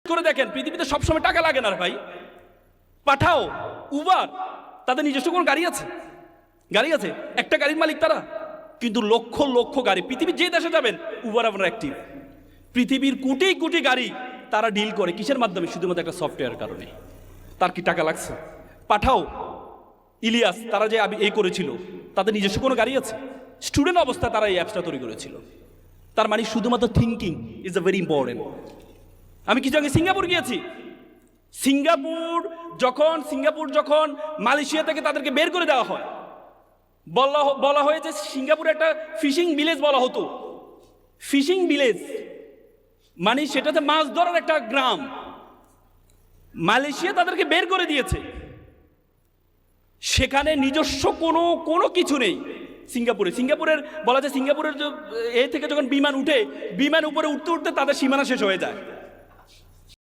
করে দেখেন, পৃথিবীতে সবসময় টাকা লাগে না ভাই। পাঠাও, উবার, তাদের নিজস্ব কোনো গাড়ি আছে? গাড়ি আছে, একটা গাড়ির মালিক তারা, কিন্তু লক্ষ লক্ষ গাড়ি। পৃথিবীর যে দেশে যাবেন উবার আপনার অ্যাক্টিভ। পৃথিবীর কোটি কোটি গাড়ি তারা ডিল করে কিসের মাধ্যমে? শুধুমাত্র একটা সফটওয়্যার কারণে। তার কি টাকা লাগছে? পাঠাও, ইলিয়াস, তারা যে এই করেছিল, তাদের নিজস্ব কোনো গাড়ি আছে? স্টুডেন্ট অবস্থায় তারা এই অ্যাপসটা তৈরি করেছিল। তার মানে শুধুমাত্র thinking is a very important. আমি কিছু আগে সিঙ্গাপুর গিয়েছি। সিঙ্গাপুর যখন মালয়েশিয়া থেকে তাদেরকে বের করে দেওয়া হয়, বলা হয়েছে সিঙ্গাপুরে একটা ফিশিং ভিলেজ বলা হতো। ফিশিং ভিলেজ মানে সেটাতে মাছ ধরার একটা গ্রাম। মালয়েশিয়া তাদেরকে বের করে দিয়েছে, সেখানে নিজস্ব কোনো কিছু নেই। সিঙ্গাপুরের বলা যায়, সিঙ্গাপুরের এ থেকে যখন বিমান উঠে, বিমান উপরে উঠতে উঠতে তাদের সীমানা শেষ হয়ে যায়।